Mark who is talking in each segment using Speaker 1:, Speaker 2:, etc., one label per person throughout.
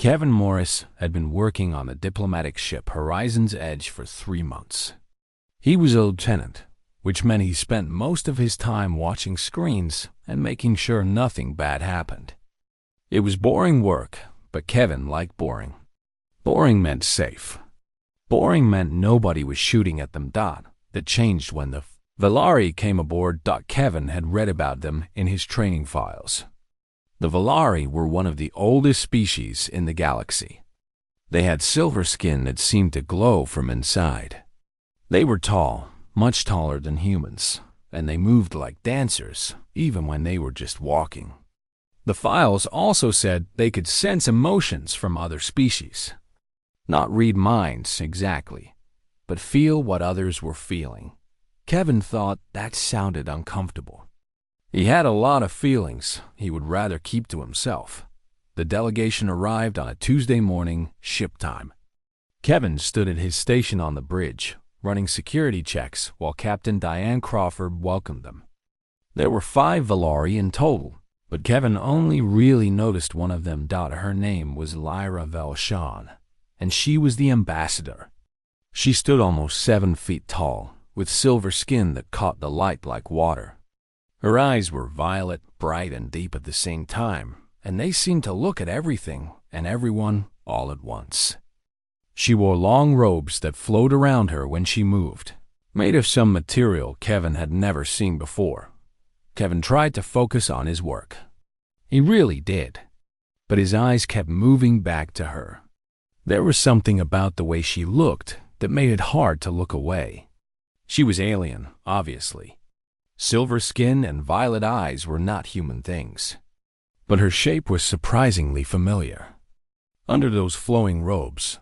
Speaker 1: Kevin Morris had been working on the diplomatic ship Horizon's Edge for 3 months. He was a lieutenant, which meant he spent most of his time watching screens and making sure nothing bad happened. It was boring work, but Kevin liked boring. Boring meant safe. Boring meant nobody was shooting at them. That changed when the Valari came aboard. Kevin had read about them in his training files. The Valari were one of the oldest species in the galaxy. They had silver skin that seemed to glow from inside. They were tall, much taller than humans, and they moved like dancers, even when they were just walking. The files also said they could sense emotions from other species. Not read minds exactly, but feel what others were feeling. Kevin thought that sounded uncomfortable. He had a lot of feelings he would rather keep to himself. The delegation arrived on a Tuesday morning, ship time. Kevin stood at his station on the bridge, running security checks while Captain Diane Crawford welcomed them. There were 5 Valari in total, but Kevin only really noticed one of them. Her name was Lyra Velshawn, and she was the ambassador. She stood almost 7 feet tall, with silver skin that caught the light like water. Her eyes were violet, bright, and deep at the same time, and they seemed to look at everything and everyone all at once. She wore long robes that flowed around her when she moved, made of some material Kevin had never seen before. Kevin tried to focus on his work. He really did, but his eyes kept moving back to her. There was something about the way she looked that made it hard to look away. She was alien, obviously. Silver skin and violet eyes were not human things. But her shape was surprisingly familiar. Under those flowing robes,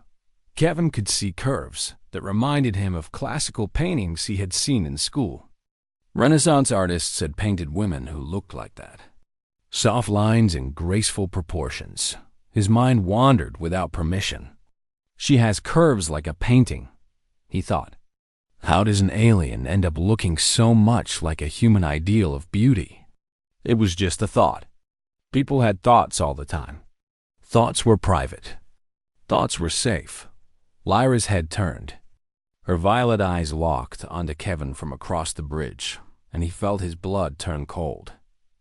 Speaker 1: Kevin could see curves that reminded him of classical paintings he had seen in school. Renaissance artists had painted women who looked like that. Soft lines and graceful proportions. His mind wandered without permission. She has curves like a painting, he thought. How does an alien end up looking so much like a human ideal of beauty? It was just a thought. People had thoughts all the time. Thoughts were private. Thoughts were safe. Lyra's head turned. Her violet eyes locked onto Kevin from across the bridge, and he felt his blood turn cold.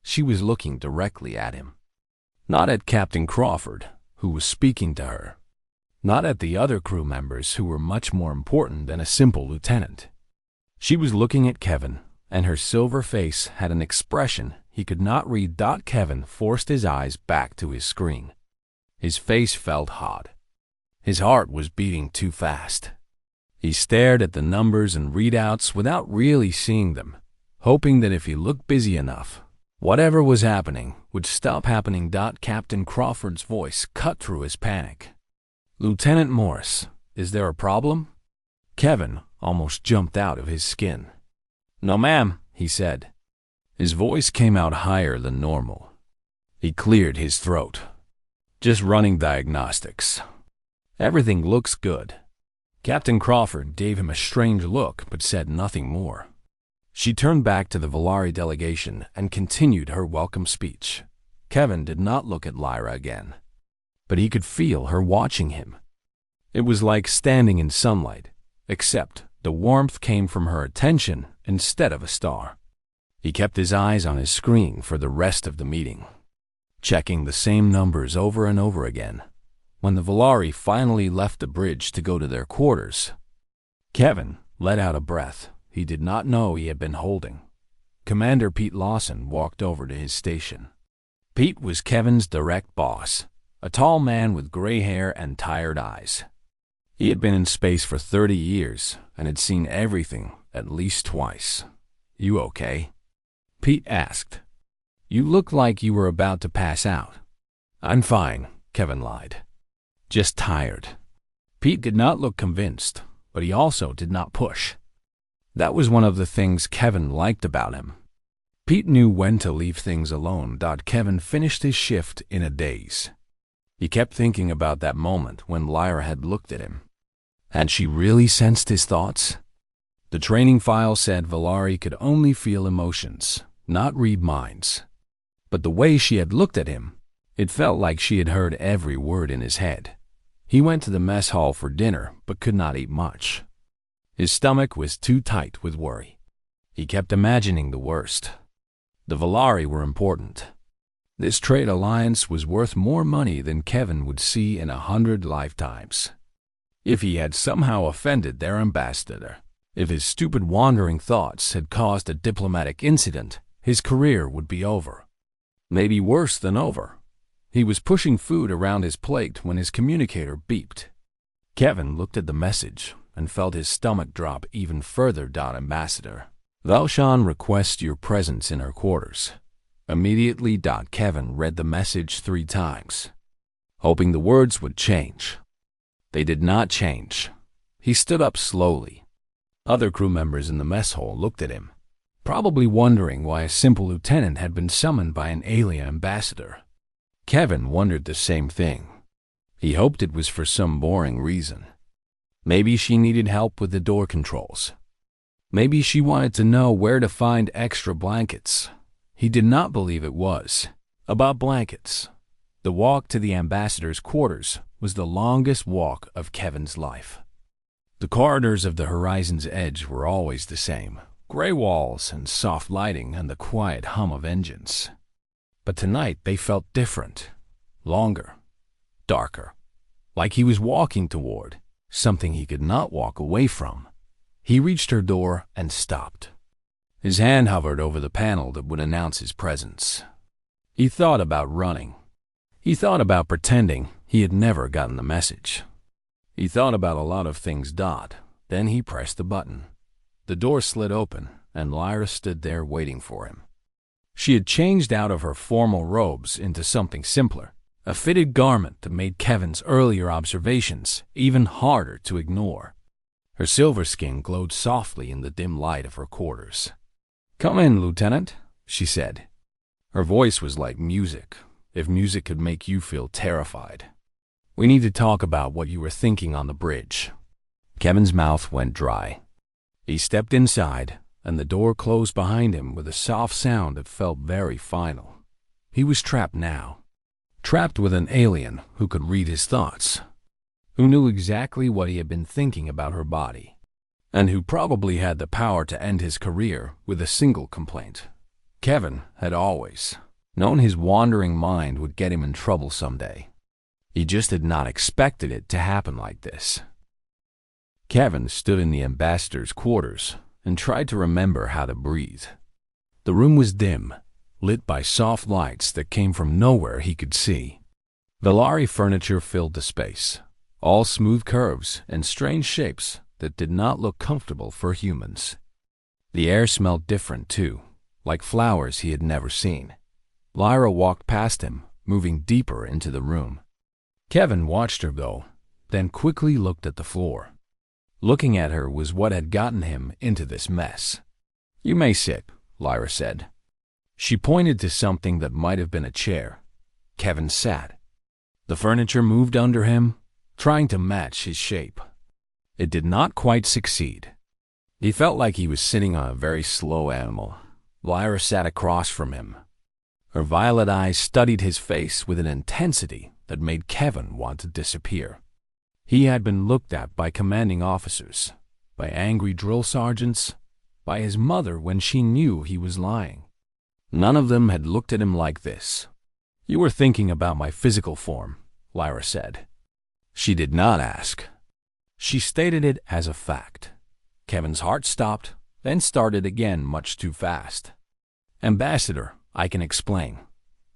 Speaker 1: She was looking directly at him. Not at Captain Crawford, who was speaking to her. Not at the other crew members who were much more important than a simple lieutenant. She was looking at Kevin, and her silver face had an expression he could not read. Kevin forced his eyes back to his screen. His face felt hot. His heart was beating too fast. He stared at the numbers and readouts without really seeing them, hoping that if he looked busy enough, whatever was happening would stop happening. Captain Crawford's voice cut through his panic. "Lieutenant Morris, is there a problem?" Kevin almost jumped out of his skin. "No, ma'am," he said. His voice came out higher than normal. He cleared his throat. "Just running diagnostics. Everything looks good." Captain Crawford gave him a strange look but said nothing more. She turned back to the Valari delegation and continued her welcome speech. Kevin did not look at Lyra again, but he could feel her watching him. It was like standing in sunlight, except the warmth came from her attention instead of a star. He kept his eyes on his screen for the rest of the meeting, checking the same numbers over and over again. When the Valari finally left the bridge to go to their quarters, Kevin let out a breath he did not know he had been holding. Commander Pete Lawson walked over to his station. Pete was Kevin's direct boss, a tall man with gray hair and tired eyes. He had been in space for 30 years and had seen everything at least twice. "You okay?" Pete asked. "You look like you were about to pass out." "I'm fine," Kevin lied. "Just tired." Pete did not look convinced, but he also did not push. That was one of the things Kevin liked about him. Pete knew when to leave things alone. Kevin finished his shift in a daze. He kept thinking about that moment when Lyra had looked at him. Had she really sensed his thoughts? The training file said Valari could only feel emotions, not read minds. But the way she had looked at him, It felt like she had heard every word in his head. He went to the mess hall for dinner, but could not eat much. His stomach was too tight with worry. He kept imagining the worst. The Valari were important. This trade alliance was worth more money than Kevin would see in 100 lifetimes. If he had somehow offended their ambassador, if his stupid wandering thoughts had caused a diplomatic incident, his career would be over. Maybe worse than over. He was pushing food around his plate when his communicator beeped. Kevin looked at the message and felt his stomach drop even further. Ambassador Valshan requests your presence in her quarters. Immediately. Kevin read the message 3 times, hoping the words would change. They did not change. He stood up slowly. Other crew members in the mess hall looked at him, probably wondering why a simple lieutenant had been summoned by an alien ambassador. Kevin wondered the same thing. He hoped it was for some boring reason. Maybe she needed help with the door controls. Maybe she wanted to know where to find extra blankets. He did not believe it was about blankets. The walk to the ambassador's quarters was the longest walk of Kevin's life. The corridors of the horizon's edge were always the same, gray walls and soft lighting and the quiet hum of engines. But tonight they felt different, longer, darker, like he was walking toward something he could not walk away from. He reached her door and stopped. His hand hovered over the panel that would announce his presence. He thought about running. He thought about pretending he had never gotten the message. He thought about a lot of things. Then he pressed the button. The door slid open, and Lyra stood there waiting for him. She had changed out of her formal robes into something simpler, a fitted garment that made Kevin's earlier observations even harder to ignore. Her silver skin glowed softly in the dim light of her quarters. "Come in, Lieutenant," she said. Her voice was like music, if music could make you feel terrified. "We need to talk about what you were thinking on the bridge." Kevin's mouth went dry. He stepped inside, and the door closed behind him with a soft sound that felt very final. He was trapped now. Trapped with an alien who could read his thoughts, who knew exactly what he had been thinking about her body, and who probably had the power to end his career with a single complaint. Kevin had always known his wandering mind would get him in trouble someday. He just had not expected it to happen like this. Kevin stood in the ambassador's quarters and tried to remember how to breathe. The room was dim, lit by soft lights that came from nowhere he could see. Valari furniture filled the space, all smooth curves and strange shapes that did not look comfortable for humans. The air smelled different too, like flowers he had never seen. Lyra walked past him, moving deeper into the room. Kevin watched her go, then quickly looked at the floor. Looking at her was what had gotten him into this mess. "You may sit," Lyra said. She pointed to something that might have been a chair. Kevin sat. The furniture moved under him, trying to match his shape. It did not quite succeed. He felt like he was sitting on a very slow animal. Lyra sat across from him. Her violet eyes studied his face with an intensity that made Kevin want to disappear. He had been looked at by commanding officers, by angry drill sergeants, by his mother when she knew he was lying. None of them had looked at him like this. "You were thinking about my physical form," Lyra said. She did not ask. She stated it as a fact. Kevin's heart stopped, then started again much too fast. "Ambassador, I can explain.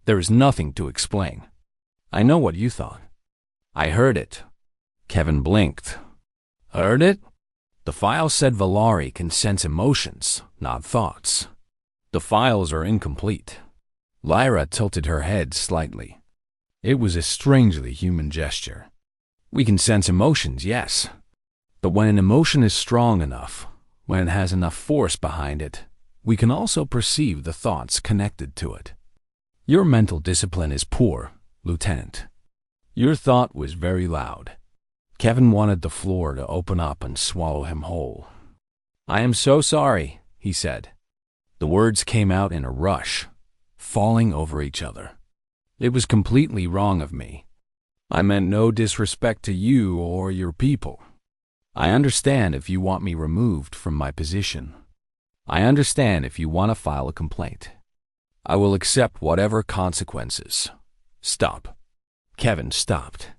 Speaker 1: There is nothing to explain. I know what you thought. I heard it." Kevin blinked. "Heard it?" The file said Valari can sense emotions, not thoughts. "The files are incomplete." Lyra tilted her head slightly. It was a strangely human gesture. "We can sense emotions, yes. But when an emotion is strong enough, when it has enough force behind it, we can also perceive the thoughts connected to it. Your mental discipline is poor, Lieutenant. Your thought was very loud." Kevin wanted the floor to open up and swallow him whole. "I am so sorry," he said. The words came out in a rush, falling over each other. It was completely wrong of me. I meant no disrespect to you or your people. I understand if you want me removed from my position. I understand if you want to file a complaint. I will accept whatever consequences. Stop. Kevin stopped.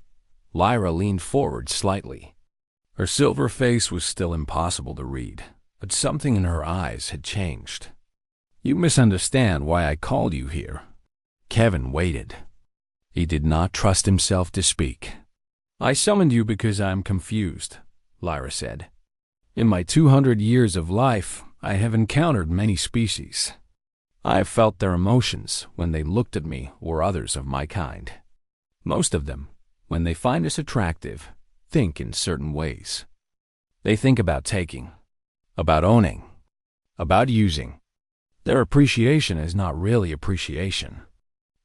Speaker 1: Lyra leaned forward slightly. Her silver face was still impossible to read, but something in her eyes had changed. You misunderstand why I called you here. Kevin waited. He did not trust himself to speak. I summoned you because I am confused, Lyra said. In my 200 years of life, I have encountered many species. I have felt their emotions when they looked at me or others of my kind. Most of them, when they find us attractive, think in certain ways. They think about taking, about owning, about using. Their appreciation is not really appreciation.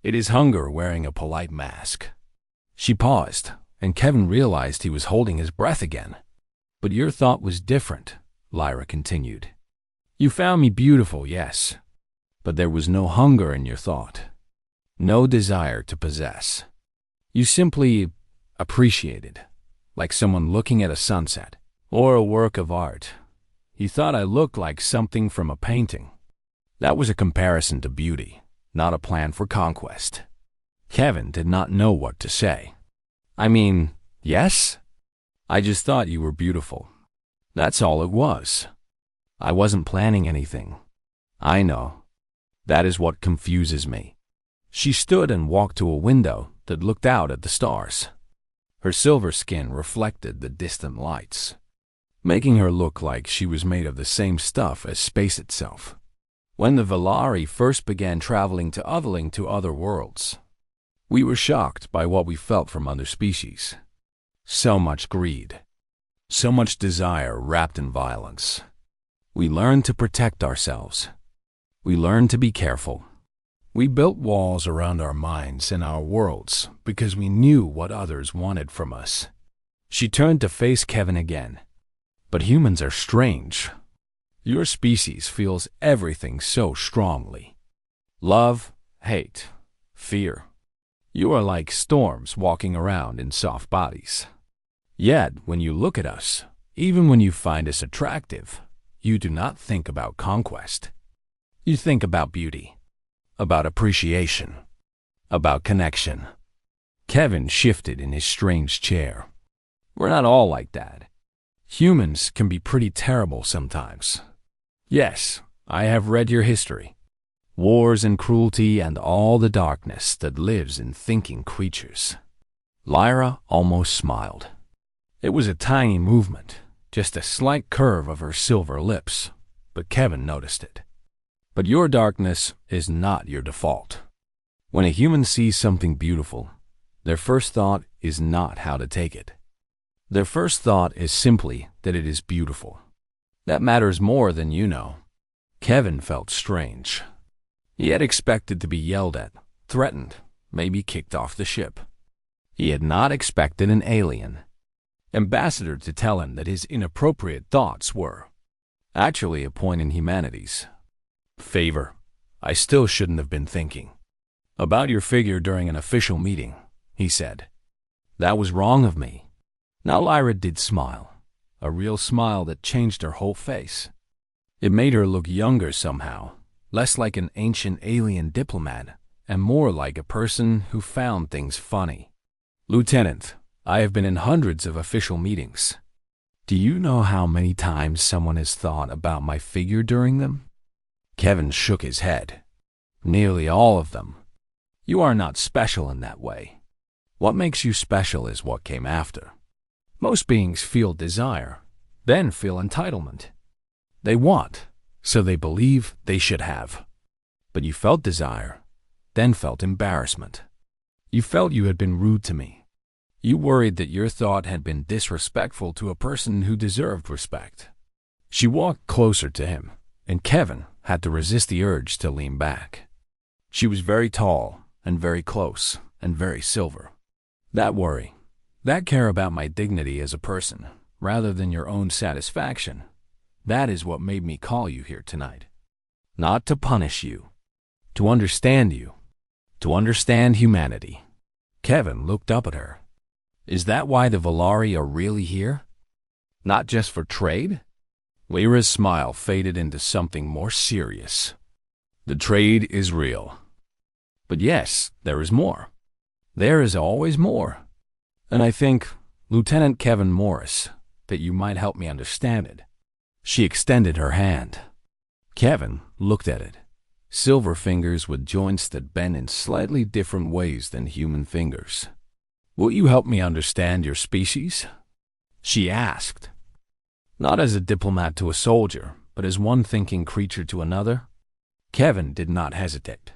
Speaker 1: It is hunger wearing a polite mask. She paused, and Kevin realized he was holding his breath again. But your thought was different, Lyra continued. You found me beautiful, yes, but there was no hunger in your thought, no desire to possess. You simply appreciated, like someone looking at a sunset or a work of art. You thought I looked like something from a painting. That was a comparison to beauty, not a plan for conquest. Kevin did not know what to say. I mean, yes? I just thought you were beautiful. That's all it was. I wasn't planning anything. I know. That is what confuses me. She stood and walked to a window that looked out at the stars. Her silver skin reflected the distant lights, making her look like she was made of the same stuff as space itself. When the Valari first began traveling to other worlds, we were shocked by what we felt from other species. So much greed, so much desire wrapped in violence. We learned to protect ourselves. We learned to be careful. We built walls around our minds and our worlds because we knew what others wanted from us. She turned to face Kevin again. But humans are strange. Your species feels everything so strongly. Love, hate, fear. You are like storms walking around in soft bodies. Yet, when you look at us, even when you find us attractive, you do not think about conquest. You think about beauty, about appreciation, about connection. Kevin shifted in his strange chair. We're not all like that. Humans can be pretty terrible sometimes. Yes, I have read your history. Wars and cruelty and all the darkness that lives in thinking creatures. Lyra almost smiled. It was a tiny movement, just a slight curve of her silver lips, but Kevin noticed it. But your darkness is not your default. When a human sees something beautiful, their first thought is not how to take it. Their first thought is simply that it is beautiful. That matters more than you know. Kevin felt strange. He had expected to be yelled at, threatened, maybe kicked off the ship. He had not expected an alien ambassador to tell him that his inappropriate thoughts were actually a point in humanity's favor. I still shouldn't have been thinking about your figure during an official meeting, he said. That was wrong of me. Now Lyra did smile, a real smile that changed her whole face. It made her look younger somehow, less like an ancient alien diplomat and more like a person who found things funny. Lieutenant, I have been in hundreds of official meetings. Do you know how many times someone has thought about my figure during them? Kevin shook his head. Nearly all of them. You are not special in that way. What makes you special is what came after. Most beings feel desire, then feel entitlement. They want, so they believe they should have. But you felt desire, then felt embarrassment. You felt you had been rude to me. You worried that your thought had been disrespectful to a person who deserved respect. She walked closer to him, and Kevin had to resist the urge to lean back. She was very tall, and very close, and very silver. That worry, that care about my dignity as a person, rather than your own satisfaction, that is what made me call you here tonight. Not to punish you, to understand you, to understand humanity. Kevin looked up at her. Is that why the Valari are really here? Not just for trade? Lyra's smile faded into something more serious. The trade is real. But yes, there is more. There is always more. And I think, Lieutenant Kevin Morris, that you might help me understand it. She extended her hand. Kevin looked at it. Silver fingers with joints that bent in slightly different ways than human fingers. Will you help me understand your species? She asked. Not as a diplomat to a soldier, but as one thinking creature to another. Kevin did not hesitate.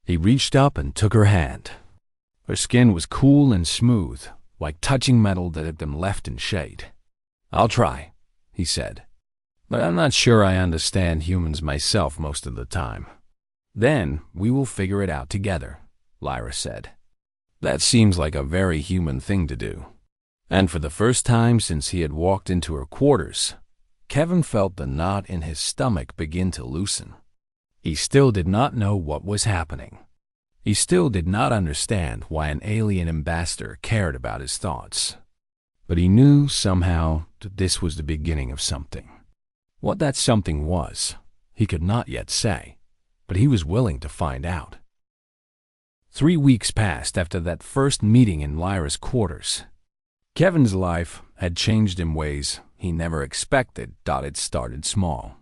Speaker 1: He reached up and took her hand. Her skin was cool and smooth, like touching metal that had been left in shade. I'll try, he said. But I'm not sure I understand humans myself most of the time. Then we will figure it out together, Lyra said. That seems like a very human thing to do. And for the first time since he had walked into her quarters, Kevin felt the knot in his stomach begin to loosen. He still did not know what was happening. He still did not understand why an alien ambassador cared about his thoughts. But he knew somehow that this was the beginning of something. What that something was, he could not yet say, but he was willing to find out. 3 weeks passed after that first meeting in Lyra's quarters. Kevin's life had changed in ways he never expected. It started small.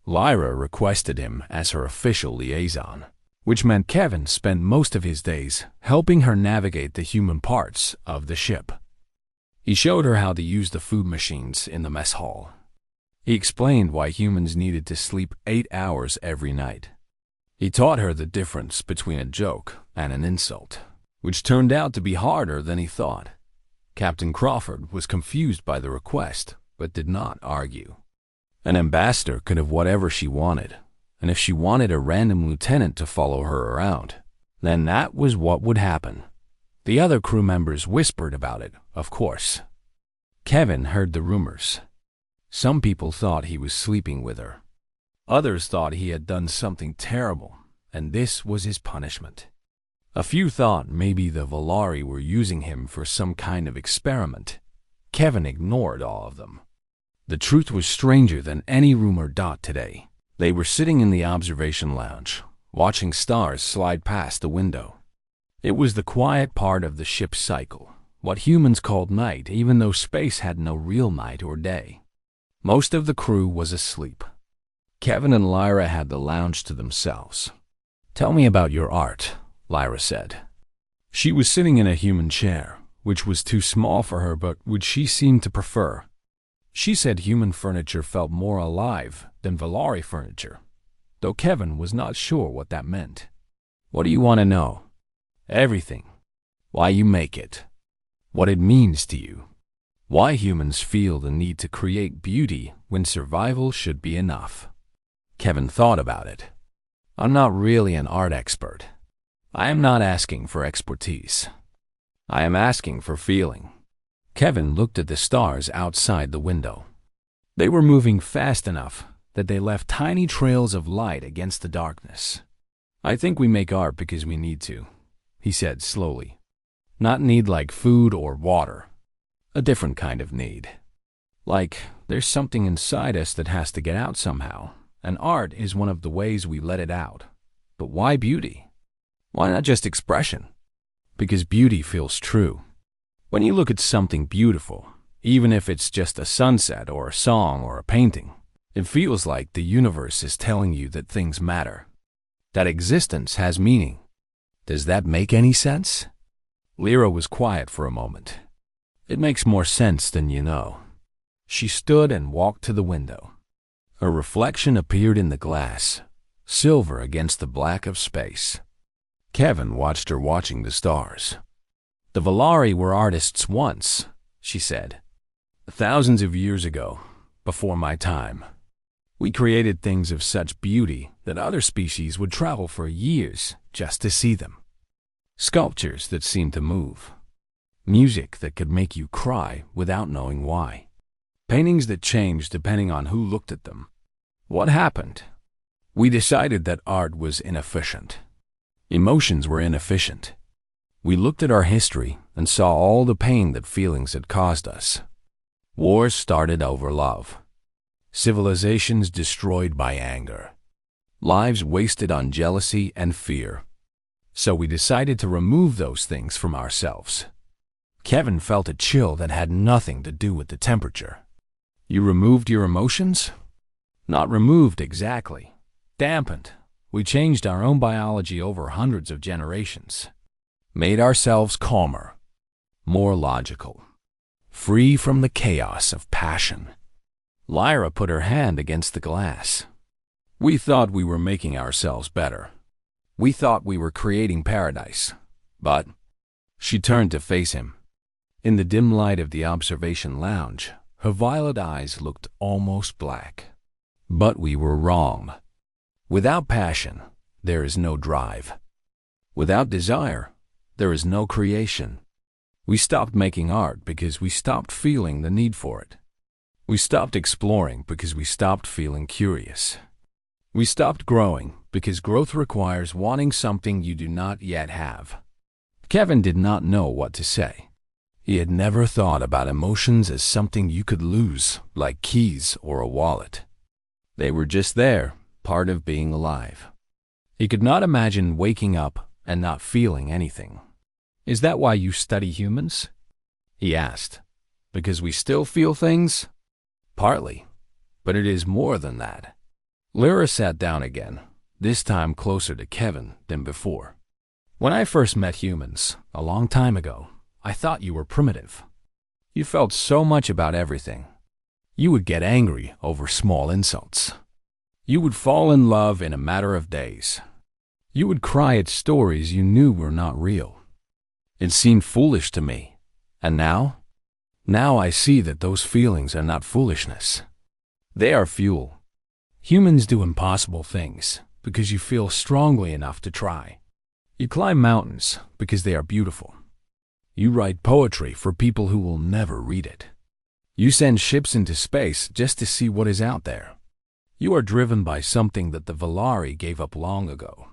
Speaker 1: Lyra requested him as her official liaison, which meant Kevin spent most of his days helping her navigate the human parts of the ship. He showed her how to use the food machines in the mess hall. He explained why humans needed to sleep 8 hours every night. He taught her the difference between a joke and an insult, which turned out to be harder than he thought. Captain Crawford was confused by the request, but did not argue. An ambassador could have whatever she wanted, and if she wanted a random lieutenant to follow her around, then that was what would happen. The other crew members whispered about it, of course. Kevin heard the rumors. Some people thought he was sleeping with her. Others thought he had done something terrible, and this was his punishment. A few thought maybe the Valari were using him for some kind of experiment. Kevin ignored all of them. The truth was stranger than any rumor. Today, they were sitting in the observation lounge, watching stars slide past the window. It was the quiet part of the ship's cycle, what humans called night, even though space had no real night or day. Most of the crew was asleep. Kevin and Lyra had the lounge to themselves. Tell me about your art, Lyra said. She was sitting in a human chair, which was too small for her but which she seemed to prefer. She said human furniture felt more alive than Valari furniture, though Kevin was not sure what that meant. What do you want to know? Everything. Why you make it. What it means to you. Why humans feel the need to create beauty when survival should be enough. Kevin thought about it. I'm not really an art expert. I am not asking for expertise. I am asking for feeling. Kevin looked at the stars outside the window. They were moving fast enough that they left tiny trails of light against the darkness. I think we make art because we need to, he said slowly. Not need like food or water. A different kind of need. Like, there's something inside us that has to get out somehow, and art is one of the ways we let it out. But why beauty? Why not just expression? Because beauty feels true. When you look at something beautiful, even if it's just a sunset or a song or a painting, it feels like the universe is telling you that things matter, that existence has meaning. Does that make any sense? Lyra was quiet for a moment. It makes more sense than you know. She stood and walked to the window. Her reflection appeared in the glass, silver against the black of space. Kevin watched her watching the stars. The Valari were artists once, she said. Thousands of years ago, before my time. We created things of such beauty that other species would travel for years just to see them. Sculptures that seemed to move. Music that could make you cry without knowing why. Paintings that changed depending on who looked at them. What happened? We decided that art was inefficient. Emotions were inefficient. We looked at our history and saw all the pain that feelings had caused us. Wars started over love. Civilizations destroyed by anger. Lives wasted on jealousy and fear. So we decided to remove those things from ourselves. Kevin felt a chill that had nothing to do with the temperature. You removed your emotions? Not removed exactly. Dampened. We changed our own biology over hundreds of generations. Made ourselves calmer. More logical. Free from the chaos of passion. Lyra put her hand against the glass. We thought we were making ourselves better. We thought we were creating paradise. But she turned to face him. In the dim light of the observation lounge, her violet eyes looked almost black. But we were wrong. Without passion, there is no drive. Without desire, there is no creation. We stopped making art because we stopped feeling the need for it. We stopped exploring because we stopped feeling curious. We stopped growing because growth requires wanting something you do not yet have. Kevin did not know what to say. He had never thought about emotions as something you could lose, like keys or a wallet. They were just there, part of being alive. He could not imagine waking up and not feeling anything. Is that why you study humans? He asked. Because we still feel things? Partly, but it is more than that. Lyra sat down again, this time closer to Kevin than before. When I first met humans, a long time ago, I thought you were primitive. You felt so much about everything. You would get angry over small insults. You would fall in love in a matter of days. You would cry at stories you knew were not real. It seemed foolish to me. And now? Now I see that those feelings are not foolishness. They are fuel. Humans do impossible things because you feel strongly enough to try. You climb mountains because they are beautiful. You write poetry for people who will never read it. You send ships into space just to see what is out there. You are driven by something that the Valari gave up long ago.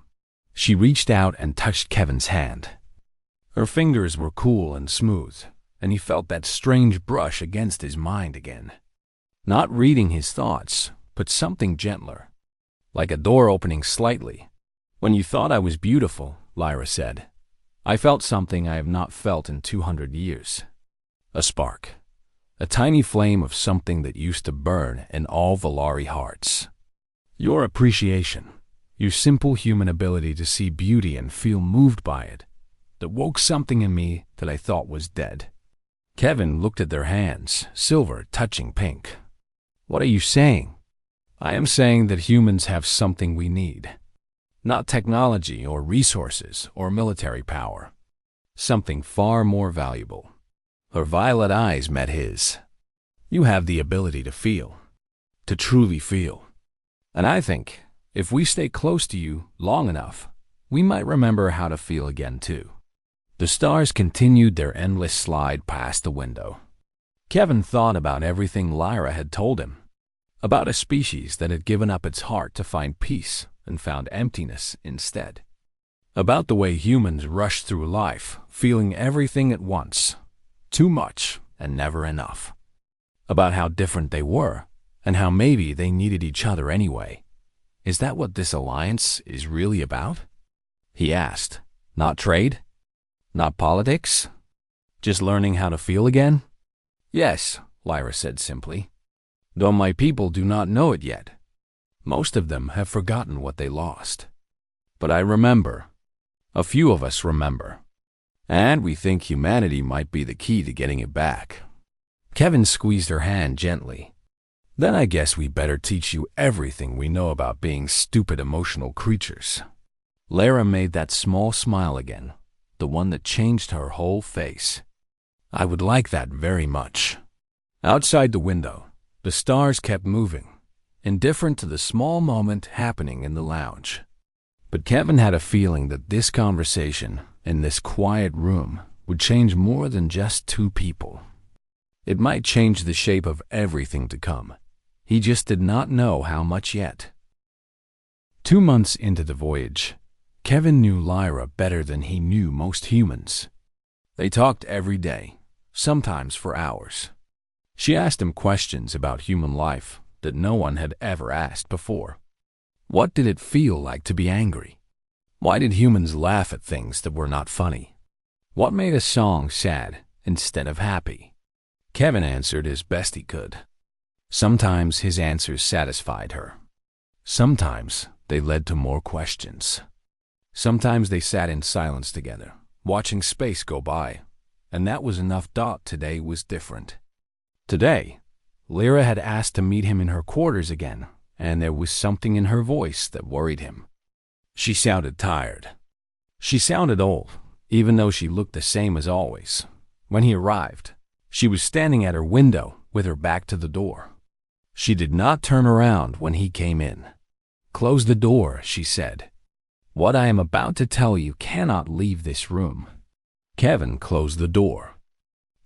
Speaker 1: She reached out and touched Kevin's hand. Her fingers were cool and smooth, and he felt that strange brush against his mind again. Not reading his thoughts, but something gentler, like a door opening slightly. When you thought I was beautiful, Lyra said, I felt something I have not felt in 200 years. A spark. A tiny flame of something that used to burn in all Valari hearts. Your appreciation, your simple human ability to see beauty and feel moved by it, that woke something in me that I thought was dead. Kevin looked at their hands, silver touching pink. What are you saying? I am saying that humans have something we need. Not technology or resources or military power. Something far more valuable. Her violet eyes met his. You have the ability to feel. To truly feel. And I think, if we stay close to you long enough, we might remember how to feel again too. The stars continued their endless slide past the window. Kevin thought about everything Lyra had told him. About a species that had given up its heart to find peace and found emptiness instead. About the way humans rush through life, feeling everything at once. Too much and never enough. About how different they were, and how maybe they needed each other anyway. Is that what this alliance is really about? He asked. Not trade? Not politics? Just learning how to feel again? Yes, Lyra said simply. Though my people do not know it yet. Most of them have forgotten what they lost. But I remember. A few of us remember. And we think humanity might be the key to getting it back. Kevin squeezed her hand gently. Then I guess we better teach you everything we know about being stupid emotional creatures. Lyra made that small smile again, the one that changed her whole face. I would like that very much. Outside the window, the stars kept moving, indifferent to the small moment happening in the lounge. But Kevin had a feeling that this conversation, in this quiet room, would change more than just two people. It might change the shape of everything to come. He just did not know how much yet. 2 months into the voyage, Kevin knew Lyra better than he knew most humans. They talked every day, sometimes for hours. She asked him questions about human life that no one had ever asked before. What did it feel like to be angry? Why did humans laugh at things that were not funny? What made a song sad instead of happy? Kevin answered as best he could. Sometimes his answers satisfied her. Sometimes they led to more questions. Sometimes they sat in silence together, watching space go by, and that was enough. Today was different. Today, Lyra had asked to meet him in her quarters again, and there was something in her voice that worried him. She sounded tired. She sounded old, even though she looked the same as always. When he arrived, she was standing at her window with her back to the door. She did not turn around when he came in. "Close the door," she said. "What I am about to tell you cannot leave this room." Kevin closed the door.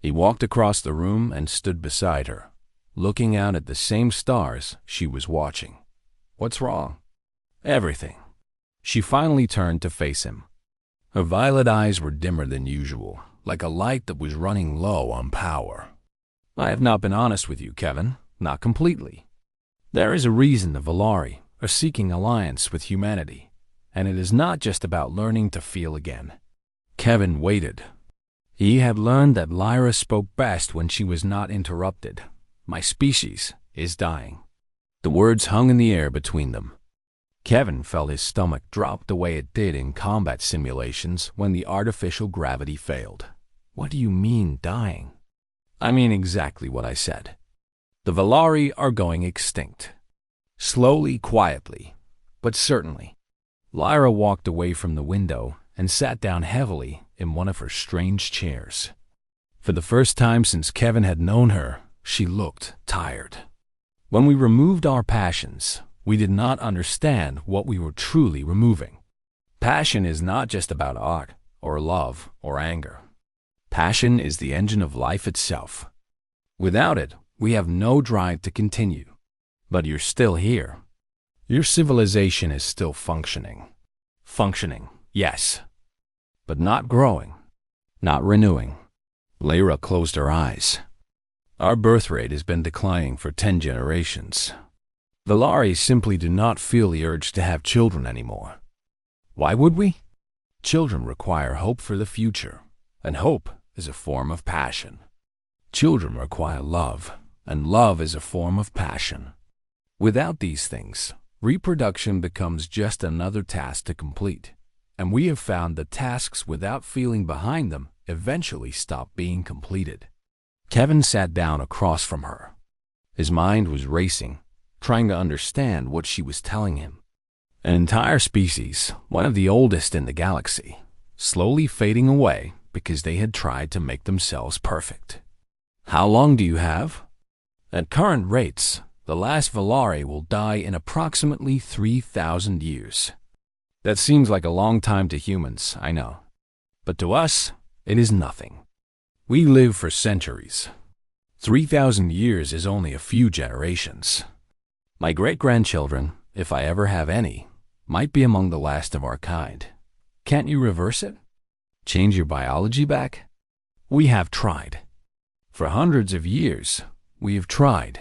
Speaker 1: He walked across the room and stood beside her, looking out at the same stars she was watching. "What's wrong?" "Everything." She finally turned to face him. Her violet eyes were dimmer than usual, like a light that was running low on power. "I have not been honest with you, Kevin. Not completely. There is a reason the Valari are seeking alliance with humanity, and it is not just about learning to feel again." Kevin waited. He had learned that Lyra spoke best when she was not interrupted. "My species is dying." The words hung in the air between them. Kevin felt his stomach drop the way it did in combat simulations when the artificial gravity failed. "What do you mean, dying?" "I mean exactly what I said. The Valari are going extinct." Slowly, quietly, but certainly. Lyra walked away from the window and sat down heavily in one of her strange chairs. For the first time since Kevin had known her, she looked tired. When we removed our passions, we did not understand what we were truly removing. Passion is not just about art, or love, or anger. Passion is the engine of life itself. Without it, we have no drive to continue. But you're still here. Your civilization is still functioning. Functioning, yes. But not growing. Not renewing. Lyra closed her eyes. Our birth rate has been declining for 10 generations. Valari simply do not feel the urge to have children anymore. Why would we? Children require hope for the future, and hope is a form of passion. Children require love, and love is a form of passion. Without these things, reproduction becomes just another task to complete, and we have found that tasks without feeling behind them eventually stop being completed. Kevin sat down across from her. His mind was racing, trying to understand what she was telling him. An entire species, one of the oldest in the galaxy, slowly fading away because they had tried to make themselves perfect. How long do you have? At current rates, the last Valari will die in approximately 3,000 years. That seems like a long time to humans, I know. But to us, it is nothing. We live for centuries. 3,000 years is only a few generations. My great-grandchildren, if I ever have any, might be among the last of our kind. Can't you reverse it? Change your biology back? We have tried. For hundreds of years, we have tried.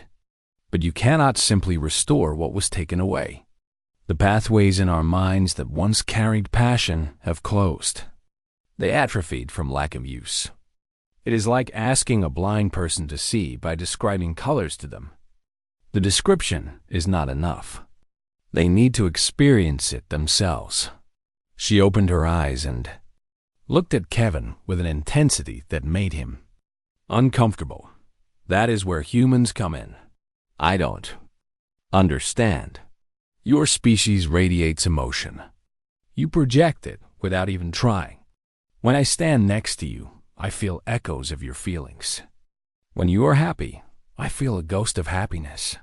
Speaker 1: But you cannot simply restore what was taken away. The pathways in our minds that once carried passion have closed. They atrophied from lack of use. It is like asking a blind person to see by describing colors to them. The description is not enough. They need to experience it themselves. She opened her eyes and looked at Kevin with an intensity that made him uncomfortable. That is where humans come in. I don't understand. Your species radiates emotion. You project it without even trying. When I stand next to you, I feel echoes of your feelings. When you are happy, I feel a ghost of happiness.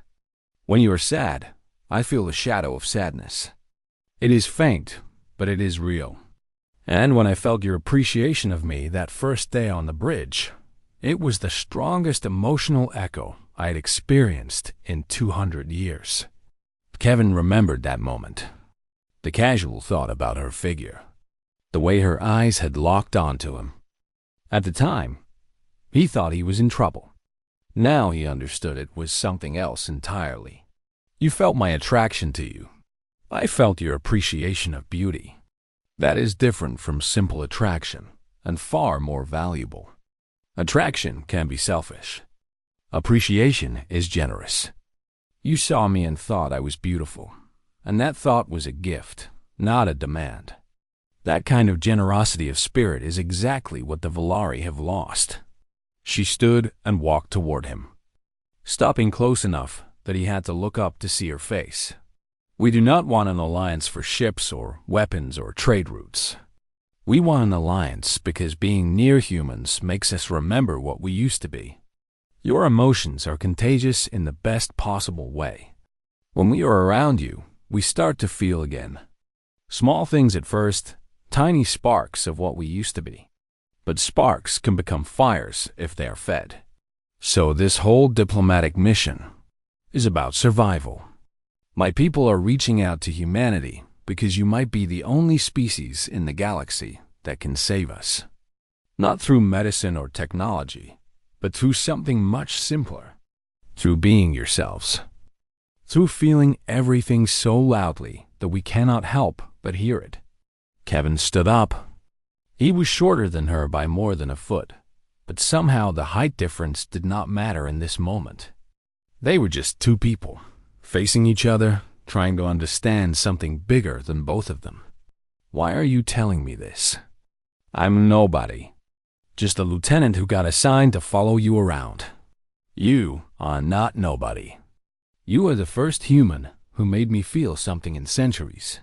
Speaker 1: When you are sad, I feel the shadow of sadness. It is faint, but it is real. And when I felt your appreciation of me that first day on the bridge, it was the strongest emotional echo I had experienced in 200 years. Kevin remembered that moment. the casual thought about her figure, the way her eyes had locked onto him. At the time, he thought he was in trouble. Now he understood it was something else entirely. You felt my attraction to you. I felt your appreciation of beauty. That is different from simple attraction and far more valuable. Attraction can be selfish. Appreciation is generous. You saw me and thought I was beautiful, and that thought was a gift, not a demand. That kind of generosity of spirit is exactly what the Volari have lost. She stood and walked toward him, stopping close enough that he had to look up to see her face. We do not want an alliance for ships or weapons or trade routes. We want an alliance because being near humans makes us remember what we used to be. Your emotions are contagious in the best possible way. When we are around you, we start to feel again. Small things at first, tiny sparks of what we used to be. But sparks can become fires if they are fed. So this whole diplomatic mission is about survival. My people are reaching out to humanity because you might be the only species in the galaxy that can save us. Not through medicine or technology, but through something much simpler. Through being yourselves. Through feeling everything so loudly that we cannot help but hear it. Kevin stood up. He was shorter than her by more than a foot, but somehow the height difference did not matter in this moment. They were just two people, facing each other, trying to understand something bigger than both of them. Why are you telling me this? I'm nobody. Just a lieutenant who got assigned to follow you around. You are not nobody. You are the first human who made me feel something in centuries.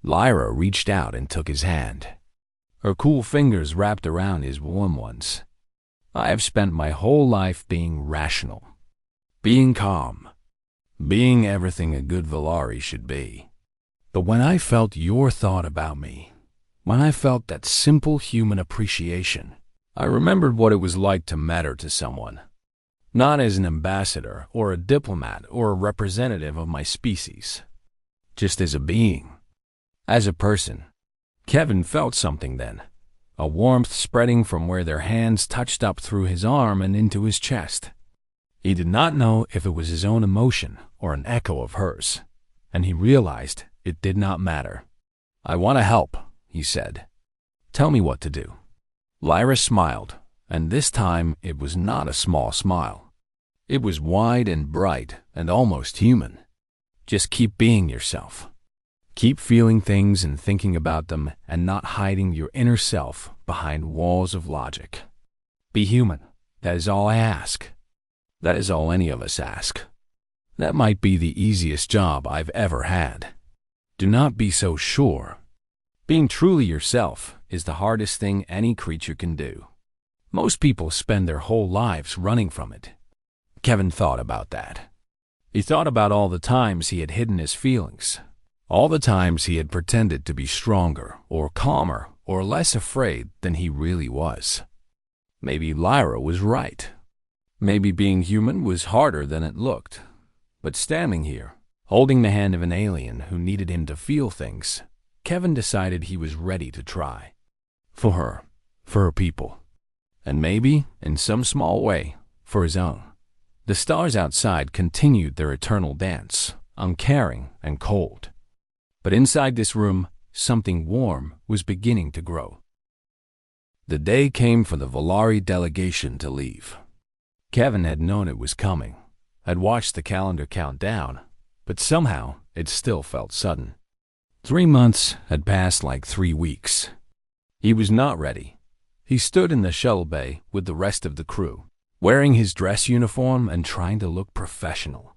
Speaker 1: Lyra reached out and took his hand. Her cool fingers wrapped around his warm ones. I have spent my whole life being rational, being calm, being everything a good Volari should be. But when I felt your thought about me, when I felt that simple human appreciation, I remembered what it was like to matter to someone. Not as an ambassador or a diplomat or a representative of my species, just as a being, as a person. Kevin felt something then, a warmth spreading from where their hands touched up through his arm and into his chest. He did not know if it was his own emotion or an echo of hers, and he realized it did not matter. I want to help, he said. Tell me what to do. Lyra smiled, and this time it was not a small smile. It was wide and bright and almost human. Just keep being yourself. Keep feeling things and thinking about them and not hiding your inner self behind walls of logic. Be human. That is all I ask. That is all any of us ask. That might be the easiest job I've ever had. Do not be so sure. Being truly yourself is the hardest thing any creature can do. Most people spend their whole lives running from it. Kevin thought about that. He thought about all the times he had hidden his feelings. All the times he had pretended to be stronger or calmer or less afraid than he really was. Maybe Lyra was right. Maybe being human was harder than it looked. But standing here, holding the hand of an alien who needed him to feel things, Kevin decided he was ready to try. For her people, and maybe, in some small way, for his own. The stars outside continued their eternal dance, uncaring and cold. But inside this room, something warm was beginning to grow. The day came for the Volari delegation to leave. Kevin had known it was coming, had watched the calendar count down, but somehow it still felt sudden. 3 months had passed like 3 weeks. He was not ready. He stood in the shuttle bay with the rest of the crew, wearing his dress uniform and trying to look professional.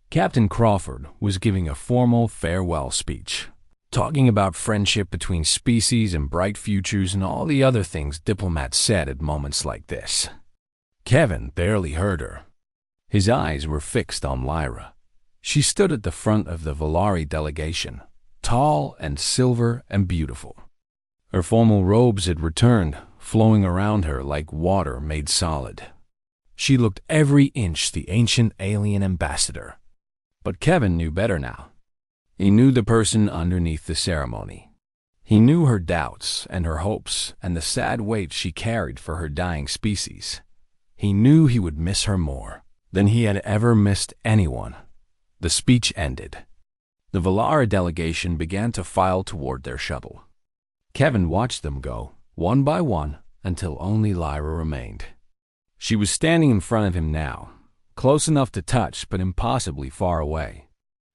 Speaker 1: Captain Crawford was giving a formal farewell speech, talking about friendship between species and bright futures and all the other things diplomats said at moments like this. Kevin barely heard her. His eyes were fixed on Lyra. She stood at the front of the Volari delegation, tall and silver and beautiful. Her formal robes had returned, flowing around her like water made solid. She looked every inch the ancient alien ambassador. But Kevin knew better now. He knew the person underneath the ceremony. He knew her doubts and her hopes and the sad weight she carried for her dying species. He knew he would miss her more than he had ever missed anyone. The speech ended. The Valara delegation began to file toward their shuttle. Kevin watched them go, one by one, until only Lyra remained. She was standing in front of him now, close enough to touch but impossibly far away.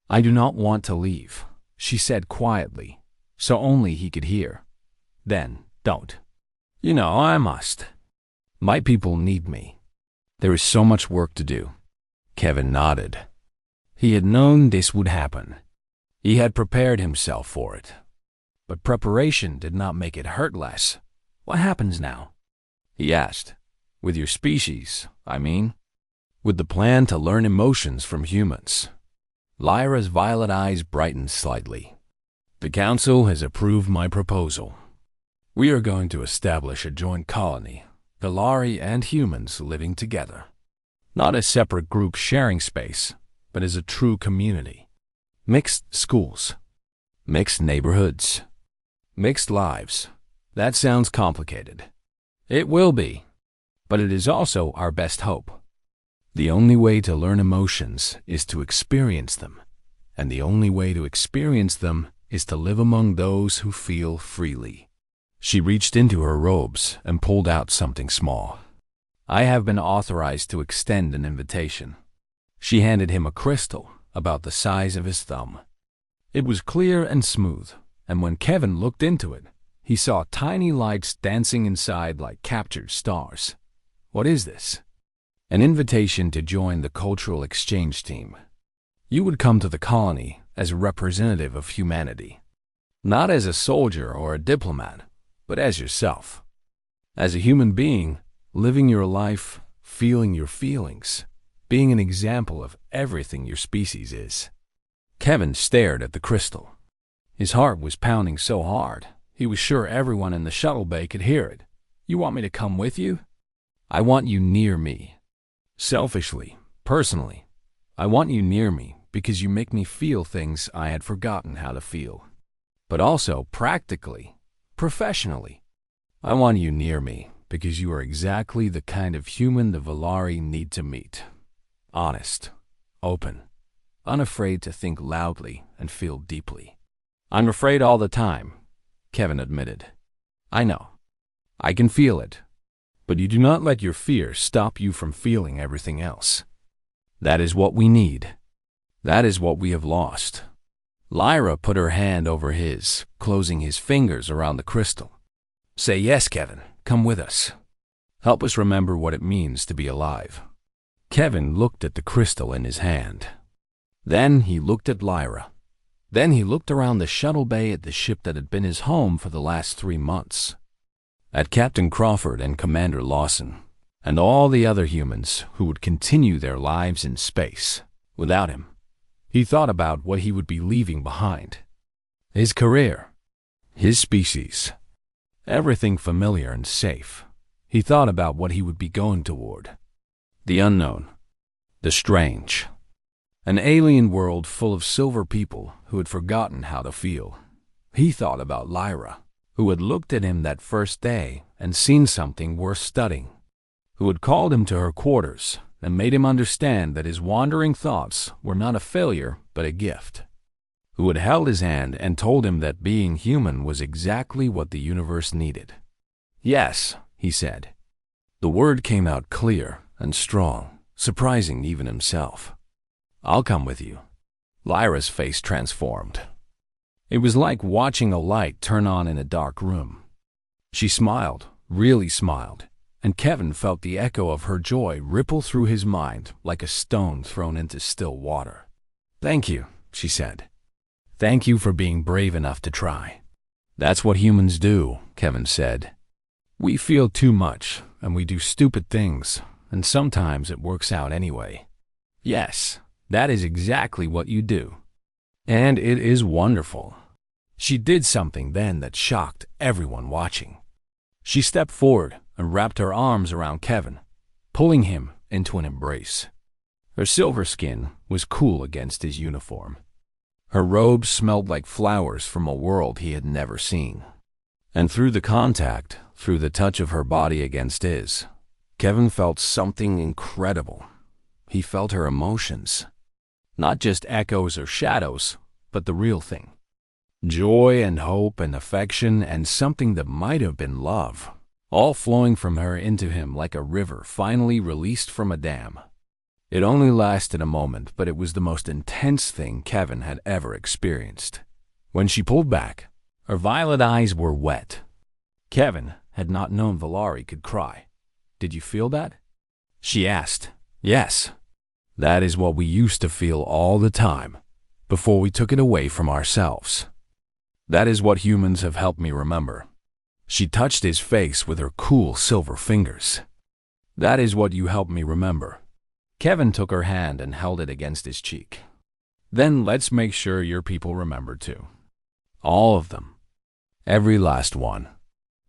Speaker 1: "I do not want to leave," she said quietly, so only he could hear. "Then, don't. You know, I must. My people need me. There is so much work to do." Kevin nodded. He had known this would happen. He had prepared himself for it. But preparation did not make it hurt less. "What happens now?" he asked. "With your species, I mean. With the plan to learn emotions from humans." Lyra's violet eyes brightened slightly. "The Council has approved my proposal. We are going to establish a joint colony, Valari and humans living together. Not as separate groups sharing space, but as a true community. Mixed schools, mixed neighborhoods, mixed lives. That sounds complicated. It will be, but it is also our best hope. The only way to learn emotions is to experience them, and the only way to experience them is to live among those who feel freely." She reached into her robes and pulled out something small. "I have been authorized to extend an invitation." She handed him a crystal about the size of his thumb. It was clear and smooth, and when Kevin looked into it, he saw tiny lights dancing inside like captured stars. "What is this?" "An invitation to join the cultural exchange team. You would come to the colony as a representative of humanity. Not as a soldier or a diplomat, but as yourself. As a human being, living your life, feeling your feelings, being an example of everything your species is." Kevin stared at the crystal. His heart was pounding so hard, he was sure everyone in the shuttle bay could hear it. "You want me to come with you?" "I want you near me. Selfishly, personally, I want you near me because you make me feel things I had forgotten how to feel. But also practically, professionally, I want you near me because you are exactly the kind of human the Valari need to meet. Honest, open, unafraid to think loudly and feel deeply." "I'm afraid all the time," Kevin admitted. "I know. I can feel it. But you do not let your fear stop you from feeling everything else. That is what we need. That is what we have lost." Lyra put her hand over his, closing his fingers around the crystal. "Say yes, Kevin. Come with us. Help us remember what it means to be alive." Kevin looked at the crystal in his hand. Then he looked at Lyra. Then he looked around the shuttle bay at the ship that had been his home for the last 3 months. At Captain Crawford and Commander Lawson, and all the other humans who would continue their lives in space without him. He thought about what he would be leaving behind. His career, his species, everything familiar and safe. He thought about what he would be going toward. The unknown, the strange. An alien world full of silver people who had forgotten how to feel. He thought about Lyra, who had looked at him that first day and seen something worth studying, who had called him to her quarters and made him understand that his wandering thoughts were not a failure but a gift, who had held his hand and told him that being human was exactly what the universe needed. "Yes," he said. The word came out clear and strong, surprising even himself. "I'll come with you." Lyra's face transformed. It was like watching a light turn on in a dark room. She smiled, really smiled, and Kevin felt the echo of her joy ripple through his mind like a stone thrown into still water. "Thank you," she said. "Thank you for being brave enough to try." "That's what humans do," Kevin said. "We feel too much, and we do stupid things, and sometimes it works out anyway." "Yes, that is exactly what you do. And it is wonderful." She did something then that shocked everyone watching. She stepped forward and wrapped her arms around Kevin, pulling him into an embrace. Her silver skin was cool against his uniform. Her robes smelled like flowers from a world he had never seen. And through the contact, through the touch of her body against his, Kevin felt something incredible. He felt her emotions. Not just echoes or shadows, but the real thing. Joy and hope and affection and something that might have been love, all flowing from her into him like a river finally released from a dam. It only lasted a moment, but it was the most intense thing Kevin had ever experienced. When she pulled back, her violet eyes were wet. Kevin had not known Valari could cry. "Did you feel that?" she asked. "Yes. That is what we used to feel all the time, before we took it away from ourselves. That is what humans have helped me remember." She touched his face with her cool silver fingers. "That is what you helped me remember." Kevin took her hand and held it against his cheek. "Then let's make sure your people remember too. All of them. Every last one."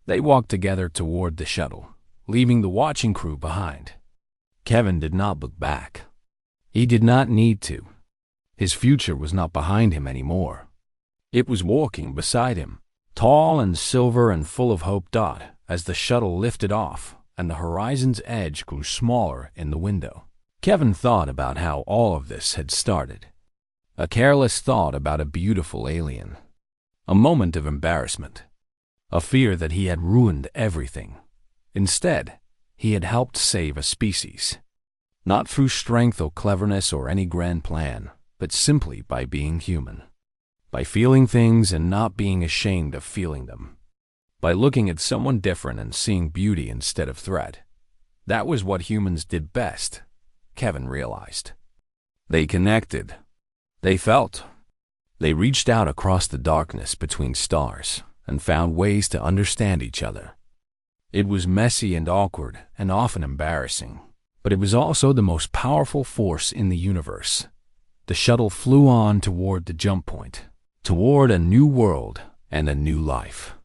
Speaker 1: They walked together toward the shuttle, leaving the watching crew behind. Kevin did not look back. He did not need to. His future was not behind him anymore. It was walking beside him, tall and silver and full of hope. As the shuttle lifted off and the horizon's edge grew smaller in the window, Kevin thought about how all of this had started. A careless thought about a beautiful alien. A moment of embarrassment. A fear that he had ruined everything. Instead, he had helped save a species. Not through strength or cleverness or any grand plan, but simply by being human. By feeling things and not being ashamed of feeling them. By looking at someone different and seeing beauty instead of threat. That was what humans did best, Kevin realized. They connected. They felt. They reached out across the darkness between stars and found ways to understand each other. It was messy and awkward and often embarrassing, but it was also the most powerful force in the universe. The shuttle flew on toward the jump point, toward a new world and a new life.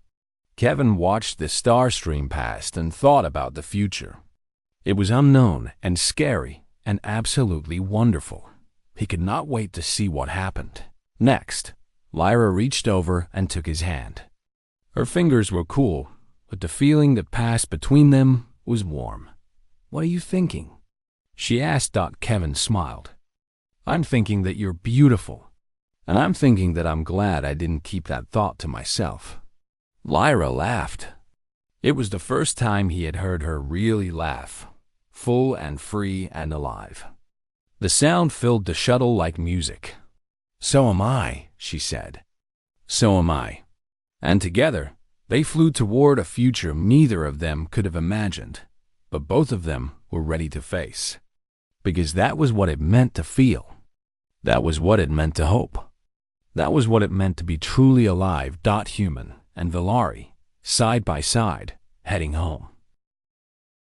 Speaker 1: Kevin watched the star stream past and thought about the future. It was unknown and scary and absolutely wonderful. He could not wait to see what happened. Next, Lyra reached over and took his hand. Her fingers were cool, but the feeling that passed between them was warm. "What are you thinking?" she asked. Kevin smiled. "I'm thinking that you're beautiful, and I'm thinking that I'm glad I didn't keep that thought to myself." Lyra laughed. It was the first time he had heard her really laugh, full and free and alive. The sound filled the shuttle like music. "So am I," she said. "So am I." And together, they flew toward a future neither of them could have imagined, but both of them were ready to face. Because that was what it meant to feel. That was what it meant to hope. That was what it meant to be truly alive. Human and Valari, side by side, heading home.